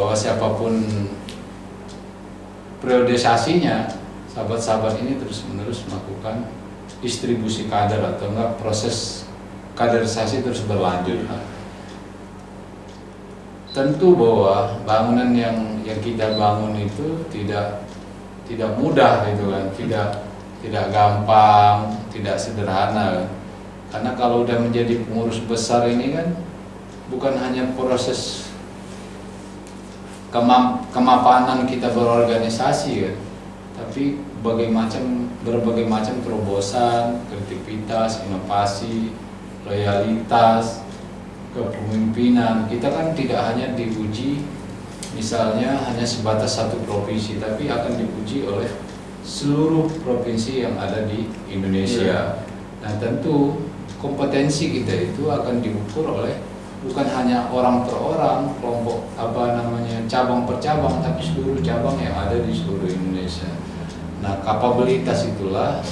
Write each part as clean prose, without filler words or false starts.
bahwa siapapun periodisasinya, sahabat-sahabat ini terus-menerus melakukan distribusi kader atau enggak proses kaderisasi terus berlanjut. Tentu bahwa bangunan yang kita bangun itu tidak mudah gitu kan, tidak gampang, tidak sederhana. Karena kalau udah menjadi pengurus besar ini kan bukan hanya proses kemapanan kita berorganisasi kan, tapi berbagai macam terobosan, kreativitas, inovasi, loyalitas, kepemimpinan. Kita kan tidak hanya diuji misalnya hanya sebatas satu provinsi, tapi akan diuji oleh seluruh provinsi yang ada di Indonesia. Nah tentu kompetensi kita itu akan diukur oleh bukan hanya orang per orang, kelompok cabang per cabang, tapi seluruh cabang yang ada di seluruh Indonesia. Nah kapabilitas itulah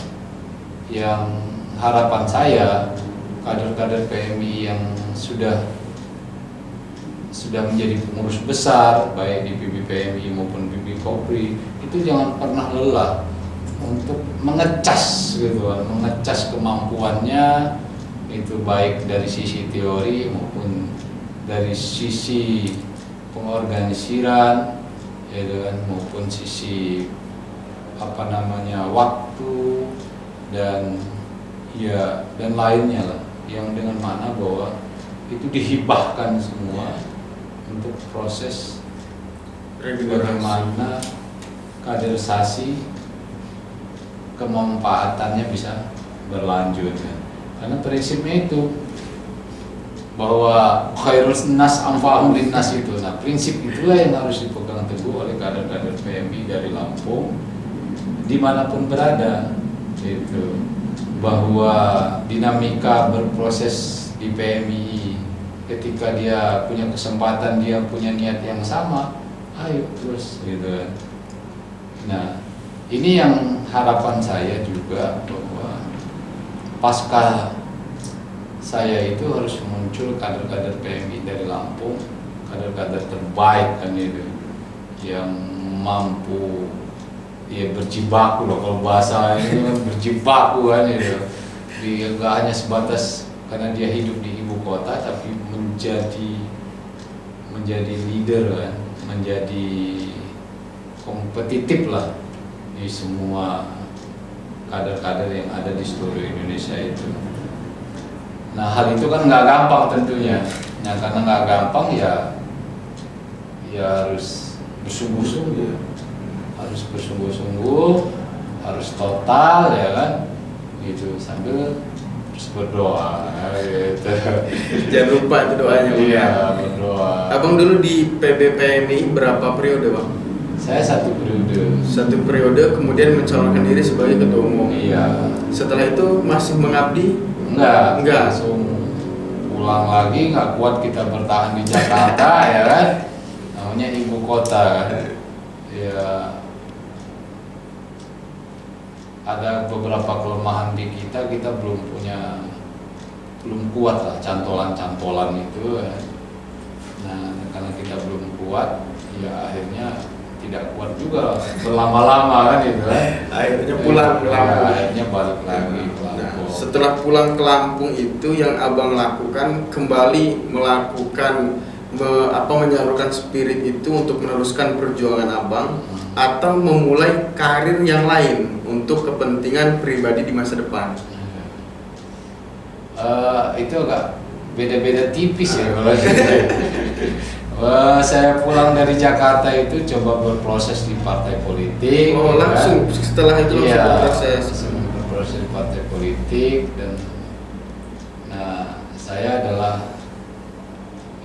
yang harapan saya kader-kader PMI yang sudah menjadi pengurus besar baik di PBPMI maupun PBKOPRI itu jangan pernah lelah untuk mengecas gitu kan, mengecas kemampuannya itu baik dari sisi teori maupun dari sisi pengorganisiran gitu kan, maupun sisi waktu dan lainnya lah, yang dengan mana bahwa itu dihibahkan semua untuk proses bagaimana kaderisasi kemanfaatannya bisa berlanjut kan. Karena prinsipnya itu bahwa khairus nas anfa'uhum linnas itu. Nah, prinsip itulah yang harus dipegang teguh oleh kader-kader PMI dari Lampung dimanapun berada. Itu bahwa dinamika berproses di PMI ketika dia punya kesempatan, dia punya niat yang sama, ayo terus gitu. Nah, ini yang harapan saya juga bahwa pasca saya itu harus muncul kader-kader PMI dari Lampung, kader-kader terbaik kan itu, yang mampu berjibaku loh, kalau bahasa ini kan berjibaku kan itu. Dia nggak hanya sebatas karena dia hidup di ibu kota, tapi menjadi leader kan, menjadi kompetitif lah di semua kader-kader yang ada di seluruh Indonesia itu. Nah hal itu kan nggak gampang tentunya. Nah karena nggak gampang ya harus bersungguh-sungguh, harus total ya kan, gitu, sambil terus berdoa gitu. Jangan lupa itu doanya. Iya, berdoa. Abang dulu di PBPMI berapa periode bang? Saya satu periode, kemudian mencalonkan diri sebagai ketua umum. Iya. Setelah itu masih mengabdi? Enggak. Langsung pulang lagi, nggak kuat kita bertahan di Jakarta ya kan, namanya ibu kota kan. Ya ada beberapa kelemahan di kita belum kuat lah cantolan itu ya. Nah karena kita belum kuat, ya akhirnya tidak kuat juga berlama-lama kan itu kan. Akhirnya pulang ke Lampung. Akhirnya balik lagi ke Lampung. Nah, setelah pulang ke Lampung itu yang abang lakukan kembali melakukan menyalurkan spirit itu untuk meneruskan perjuangan abang atau memulai karir yang lain untuk kepentingan pribadi di masa depan. Itu agak beda-beda tipis ya kalau saya pulang dari Jakarta itu coba berproses di partai politik. Oh langsung kan? Setelah itu langsung berproses di partai politik. Dan nah saya adalah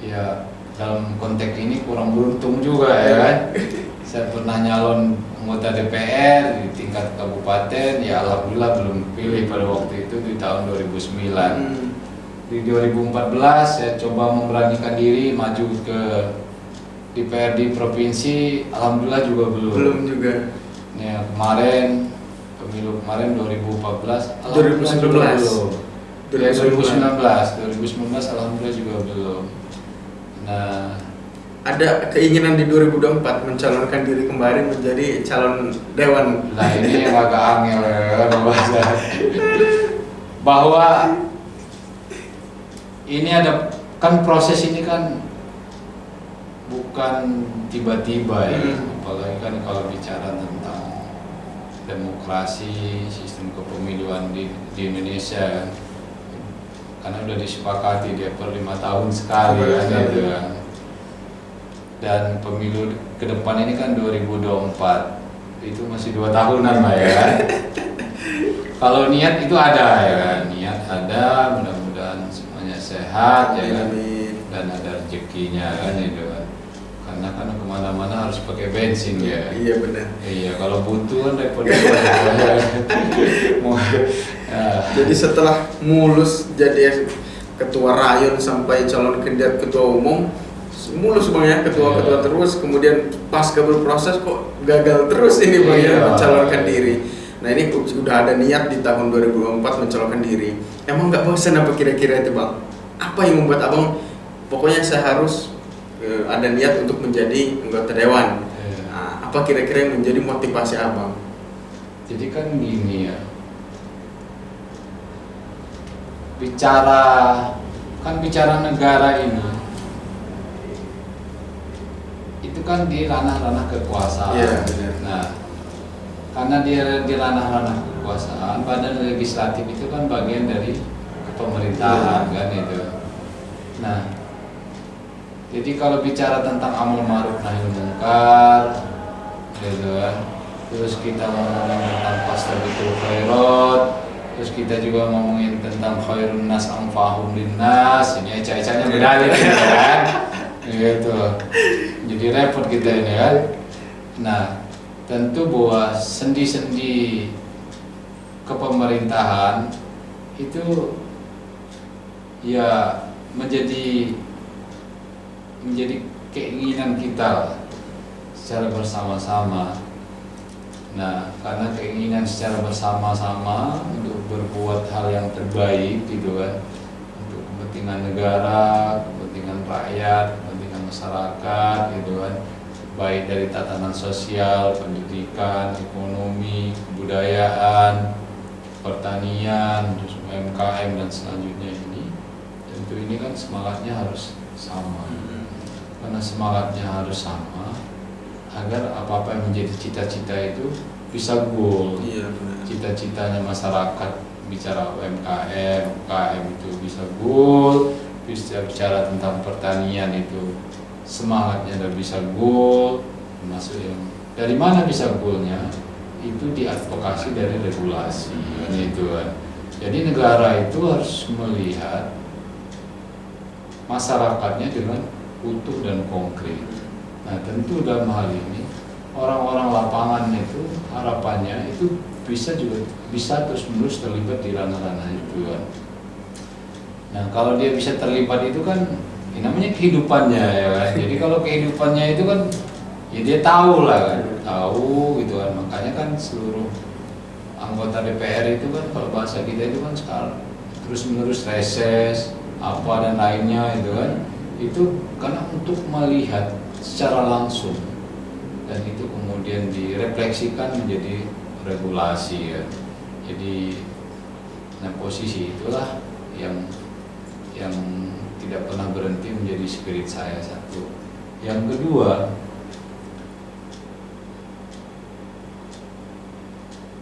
ya dalam konteks ini kurang beruntung juga ya kan. Saya pernah nyalon anggota DPR di tingkat kabupaten, ya alhamdulillah belum pilih pada waktu itu di tahun 2009. Di 2014 saya coba memberanikan diri maju ke DPRD provinsi, alhamdulillah juga belum juga. Ya pemilu kemarin 2014, alhamdulillah 2019 juga belum. 2019 alhamdulillah juga belum. Nah ada keinginan di 2024 mencalonkan diri kembali menjadi calon dewan. Nah ini yang agak angel ya bahasa bahwa ini ada kan proses ini kan bukan tiba-tiba ya, apalagi kan kalau bicara tentang demokrasi, sistem kepemiluan di Indonesia kan, karena udah disepakati dia per 5 tahun sekali kan gitu kan. Dan pemilu ke depan ini kan 2024, itu masih 2 tahunan lah ya kan. Kalau niat itu ada ya kan, niat ada, mudah-mudahan semuanya sehat ya kan, dan ada rezekinya kan itu kan. Karena kan kemana-mana harus pakai bensin ya. Iya benar. Iya, kalau butuh kan repot. Jadi setelah mulus jadi ketua rayon sampai calon kandidat ketua umum, mulus bang ya, ketua-ketua terus, kemudian pasca berproses kok gagal terus ini bang ya mencalonkan diri. Nah ini udah ada niat di tahun 2024 mencalonkan diri. Emang nggak bosan apa kira-kira itu bang? Apa yang membuat abang pokoknya saya harus ada niat untuk menjadi anggota dewan? Nah, apa kira-kira yang menjadi motivasi abang? Jadi kan gini ya, bicara negara ini itu kan di ranah-ranah kekuasaan. Iya, benar. Nah, karena dia di ranah-ranah kekuasaan, badan legislatif itu kan bagian dari pemerintahan kan itu. Nah, jadi kalau bicara tentang amar ma'ruf nahi munkar, gitu kan, terus kita ngomongin tentang fastabiqul khairat, terus kita juga ngomongin tentang khairun nas anfa'uhum linnas, ini eca-ecanya beda gitu kan, gitu. Jadi repot kita ini kan. Nah, tentu bahwa sendi-sendi kepemerintahan itu ya menjadi keinginan kita secara bersama-sama. Nah, karena keinginan secara bersama-sama untuk berbuat hal yang terbaik gitu kan, untuk kepentingan negara, kepentingan rakyat, kepentingan masyarakat gitu kan, baik dari tatanan sosial, pendidikan, ekonomi, kebudayaan, pertanian, terus UMKM dan selanjutnya ini. Tentu ini kan semangatnya harus sama. Karena semangatnya harus sama agar apa-apa yang menjadi cita-cita itu bisa goal. Iya benar. Cita-citanya masyarakat bicara UMKM, UKM itu bisa goal, bisa bicara tentang pertanian itu semangatnya dan bisa goal, termasuk yang dari mana bisa goalnya itu diadvokasi dari regulasi kan itu kan. Jadi negara itu harus melihat masyarakatnya dengan utuh dan konkret. Nah tentu dalam hal ini orang-orang lapangan itu harapannya itu bisa terus-menerus terlibat di ranah-ranah itu kan. Nah kalau dia bisa terlibat itu kan ini namanya kehidupannya ya kan. Jadi kalau kehidupannya itu kan ya dia tahu lah kan, tahu gitu kan. Makanya kan seluruh anggota DPR itu kan kalau bahasa kita itu kan sekarang terus-menerus reses apa dan lainnya itu kan. Itu karena untuk melihat secara langsung dan itu kemudian direfleksikan menjadi regulasi ya. Jadi nah posisi itulah yang tidak pernah berhenti menjadi spirit saya satu. Yang kedua,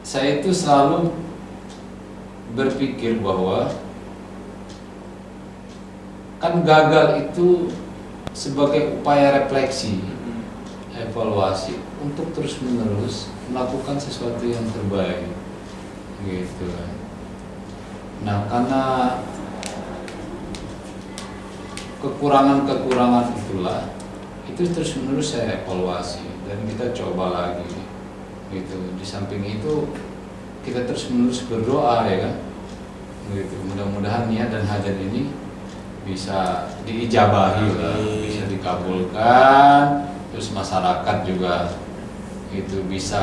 saya itu selalu berpikir bahwa kan gagal itu sebagai upaya refleksi, evaluasi untuk terus-menerus melakukan sesuatu yang terbaik, gitu kan. Nah, karena kekurangan-kekurangan itulah, itu terus-menerus saya evaluasi dan kita coba lagi, gitu. Di samping itu kita terus-menerus berdoa ya kan, gitu. Mudah-mudahan niat dan hajat ini bisa diijabahi lah, bisa dikabulkan, terus masyarakat juga itu bisa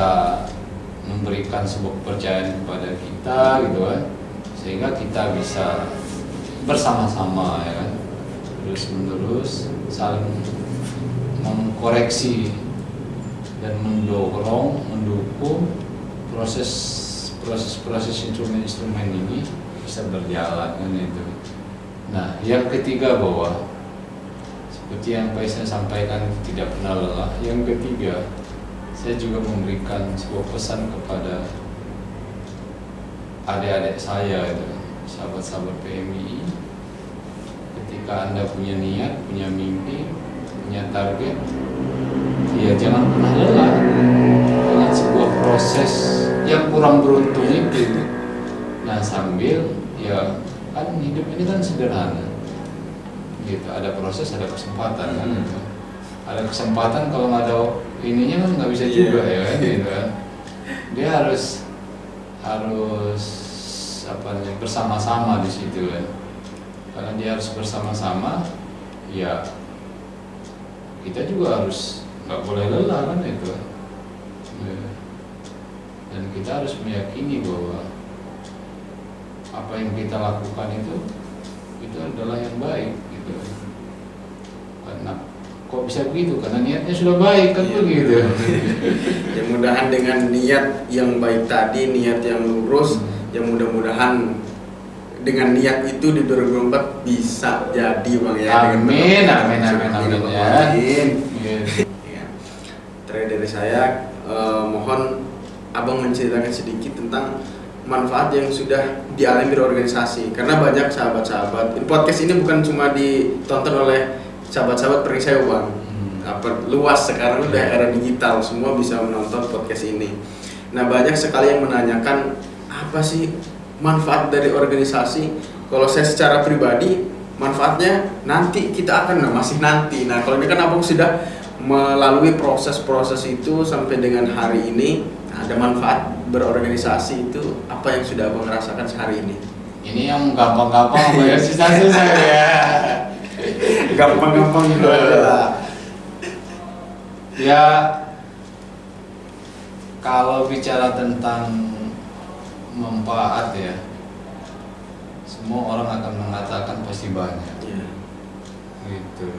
memberikan sebuah kepercayaan kepada kita gitu kan, sehingga kita bisa bersama-sama ya kan, terus menerus saling mengkoreksi dan mendukung proses instrumen ini bisa berjalan kan itu. Nah, yang ketiga bahwa seperti yang saya sampaikan tidak pernah lelah. Yang ketiga, saya juga memberikan sebuah pesan kepada adik-adik saya itu, sahabat-sahabat PMI. Ketika Anda punya niat, punya mimpi, punya target, ya jangan pernah lelah dengan sebuah proses yang kurang beruntung itu. Nah, sambil ya kan hidup ini kan sederhana gitu, ada proses, ada kesempatan kan gitu. Ada kesempatan, kalau nggak ada ininya kan nggak bisa juga ya kan gitu kan. Dia harus apa namanya, bersama-sama di situ kan. Karena dia harus bersama-sama, ya kita juga harus nggak boleh lelah kan itu. Dan kita harus meyakini bahwa apa yang kita lakukan itu adalah yang baik gitu. Karena kok bisa begitu? Karena niatnya sudah baik kan begitu. Ya mudahan dengan niat yang baik tadi, niat yang lurus, yang mudah-mudahan dengan niat itu di 2024 bisa jadi Bang ya. Amin, amin ya. Ya. Terakhir dari saya, mohon Abang menceritakan sedikit tentang manfaat yang sudah dialami di organisasi, karena banyak sahabat-sahabat. Podcast ini bukan cuma ditonton oleh sahabat-sahabat perisai Bang. Luas sekarang udah era digital, semua bisa menonton podcast ini. Nah, banyak sekali yang menanyakan apa sih manfaat dari organisasi. Kalau saya secara pribadi, manfaatnya nanti kita akan, masih nanti. Nah, kalau ini kan Abang sudah melalui proses-proses itu sampai dengan hari ini, ada manfaat berorganisasi itu apa yang sudah Abang rasakan sehari ini? Ini yang gampang-gampang apa ya, susah-susah ya. Gampang-gampang gitu lah. Ya, kalau bicara tentang manfaat ya, semua orang akan mengatakan pasti banyak. Ya. Gitu.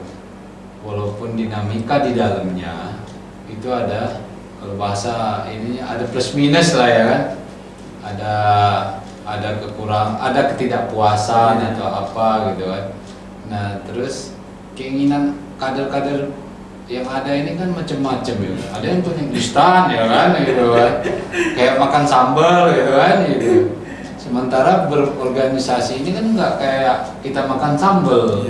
Walaupun dinamika di dalamnya itu ada, kalau bahasa ini ada plus minus lah ya kan. Ada kekurangan, ada ketidakpuasan atau apa gitu kan. Nah, terus keinginan kader-kader yang ada ini kan macam-macam ya. Ada yang pengen instan ya kan gitu kan. Kayak makan sambal gitu kan gitu. Sementara berorganisasi ini kan nggak kayak kita makan sambal.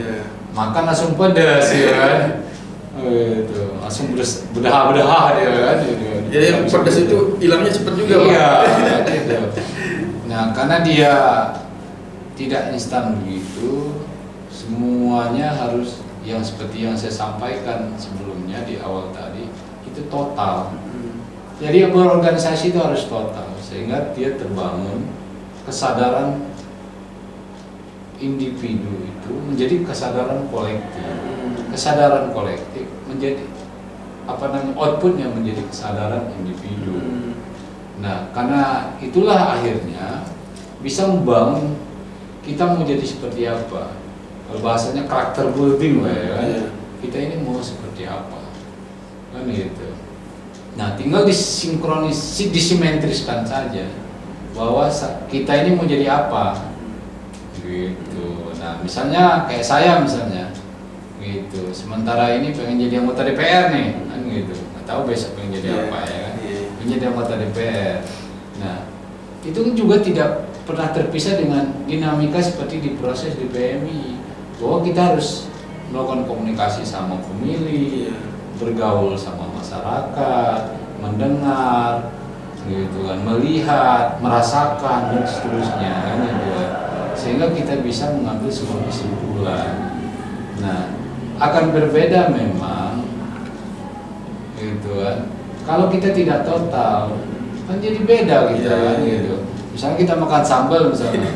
Makan langsung pedas ya kan. Gitu. Langsung berdah-berdah dia kan gitu. Ya, yang pedas itu hilangnya cepat juga, Bang. Iya, gitu. Nah, karena dia tidak instan begitu, semuanya harus yang seperti yang saya sampaikan sebelumnya di awal tadi, itu total. Jadi berorganisasi itu harus total, sehingga dia terbangun kesadaran individu itu menjadi kesadaran kolektif. Kesadaran kolektif menjadi outputnya menjadi kesadaran individu. Nah, karena itulah akhirnya bisa membangun kita mau jadi seperti apa. Kalau bahasanya karakter building lah ya kan. Kita ini mau seperti apa, kan gitu. Nah, tinggal disimetriskan saja bahwa kita ini mau jadi apa, gitu. Nah, misalnya kayak saya misalnya, gitu. Sementara ini pengen jadi anggota DPR nih, kan gitu. Nggak tahu besok pengen jadi apa ya kan. Pengen jadi anggota DPR. Nah, itu juga tidak pernah terpisah dengan dinamika seperti di proses di PMI, bahwa kita harus melakukan komunikasi sama pemilih, bergaul sama masyarakat, mendengar, gitu kan, melihat, merasakan dan seterusnya, kan gitu. Sehingga kita bisa mengambil sebuah kesimpulan. Nah, akan berbeda memang, gitu kan. Kalau kita tidak total, kan jadi beda gitu kan, gitu. Misalnya kita makan sambal misalnya,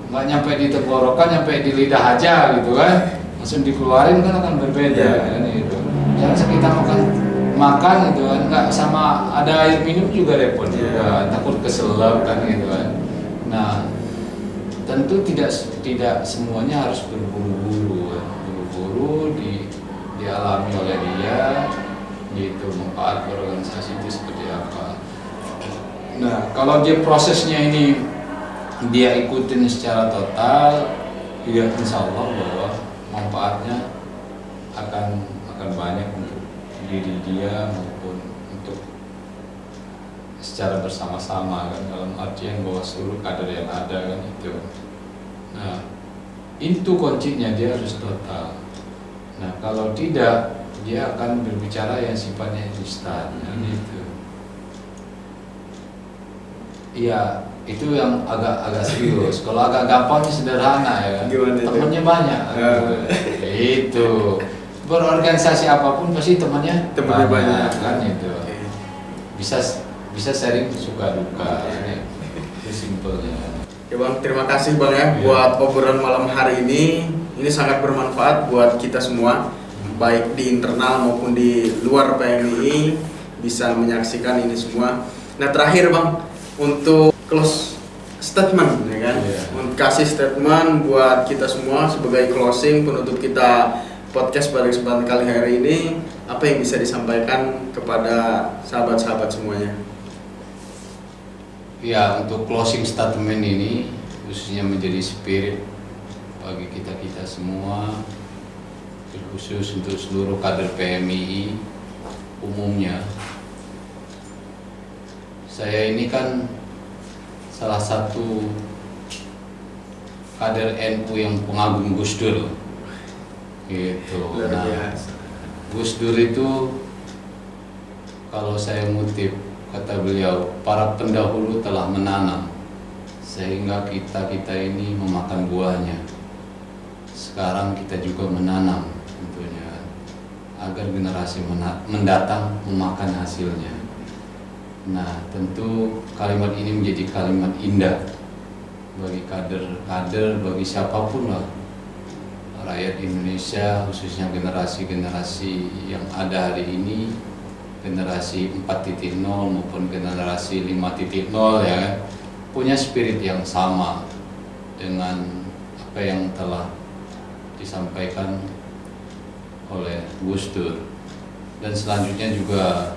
nggak nyampe di tenggorokan, nyampe di lidah aja gitu kan, langsung dikeluarin kan akan berbeda kan gitu. Misalnya kita makan gitu kan, nggak sama ada air minum juga repot juga, takut keselap kan gitu kan. Nah, tentu tidak semuanya harus berburu-buru kan. Buru-buru di dialami oleh dia, gitu, manfaat berorganisasi itu seperti apa. Nah, kalau dia prosesnya ini dia ikutin secara total, ya insya Allah bahwa manfaatnya akan banyak untuk diri dia maupun untuk secara bersama-sama kan, dalam artian bahwa seluruh kader yang ada kan itu. Nah, itu kuncinya, dia harus total. Nah, kalau tidak, dia akan berbicara yang sifatnya instan gitu. Iya, itu yang agak serius. Kalau agak gampangnya sederhana ya kan. Temannya banyak. Itu. Berorganisasi apapun pasti temannya banyak kan itu. Bisa sharing suka duka. Itu simpelnya. Oke Bang, terima kasih Bang ya buat obrolan malam hari ini. Ini sangat bermanfaat buat kita semua, baik di internal maupun di luar PMII bisa menyaksikan ini semua. Nah, terakhir Bang, untuk close statement ya kan, untuk kasih statement buat kita semua sebagai closing penutup kita podcast pada kesempatan kali hari ini, apa yang bisa disampaikan kepada sahabat-sahabat semuanya? Ya, untuk closing statement ini khususnya menjadi spirit bagi kita semua, khusus untuk seluruh kader PMII umumnya. Saya ini kan salah satu kader NU yang pengagum Gus Dur, gitu. Nah, Gus Dur itu kalau saya ngutip kata beliau, para pendahulu telah menanam sehingga kita ini memakan buahnya. Sekarang kita juga menanam tentunya agar generasi mendatang memakan hasilnya. Nah, tentu kalimat ini menjadi kalimat indah bagi kader-kader, bagi siapapun lah rakyat Indonesia, khususnya generasi-generasi yang ada hari ini, generasi 4.0 maupun generasi 5.0 ya kan, punya spirit yang sama dengan apa yang telah disampaikan oleh Gus Dur. Dan selanjutnya juga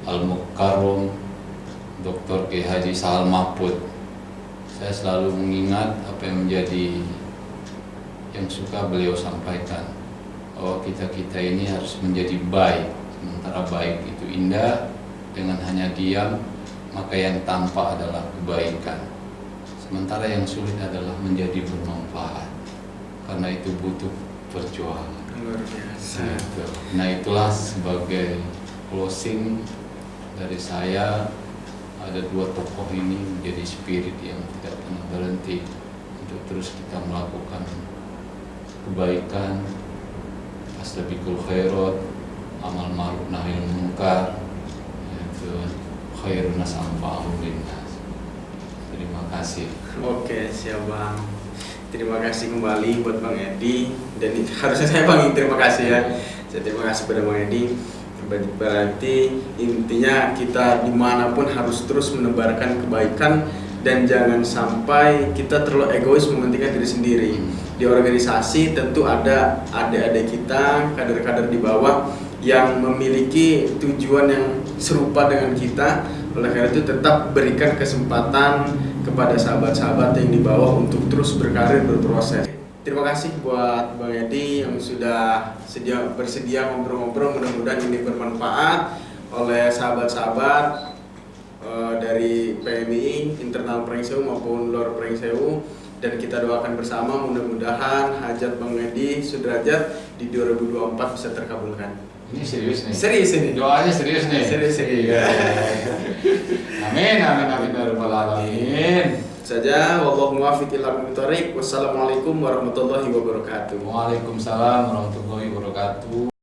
Al-Mukarram Dr. Kiai Haji Sahal Mahfud. Saya selalu mengingat apa yang menjadi yang suka beliau sampaikan, bahwa kita ini harus menjadi baik. Sementara baik itu indah, dengan hanya diam maka yang tampak adalah kebaikan. Sementara yang sulit adalah menjadi bermanfaat, karena itu butuh perjuangan. Luar biasa. Nah, itulah sebagai closing dari saya. Ada dua tokoh ini menjadi spirit yang tidak pernah berhenti untuk terus kita melakukan kebaikan, fastabiqul khairat, amal ma'ruf nahi munkar, yaitu khairun nas anfa'uhum linnas. Terima kasih. Oke, siap Bang. Terima kasih kembali buat Bang Edi, dan harusnya saya Bang terima kasih ya. Saya terima kasih pada Bang Edi. Berarti intinya kita dimanapun harus terus menebarkan kebaikan dan jangan sampai kita terlalu egois mementingkan diri sendiri. Di organisasi tentu ada adik-adik kita, kader-kader di bawah yang memiliki tujuan yang serupa dengan kita. Oleh karena itu tetap berikan kesempatan kepada sahabat-sahabat yang di bawah untuk terus berkarir, berproses. Terima kasih buat Bang Edi yang sudah bersedia ngobrol-ngobrol. Mudah-mudahan ini bermanfaat oleh sahabat-sahabat dari PMII internal Pringsewu maupun luar Pringsewu, dan kita doakan bersama mudah-mudahan hajat Bang Edi Sudrajat di 2024 bisa terkabulkan. Ini serius nih. Serius ini. Doanya serius nih. Serius. Iya. Amin ya rabbal alamin. Saja, wallahu muwaffiq ila aqwamit thoriq. Wassalamualaikum warahmatullahi wabarakatuh. Waalaikumsalam warahmatullahi wabarakatuh.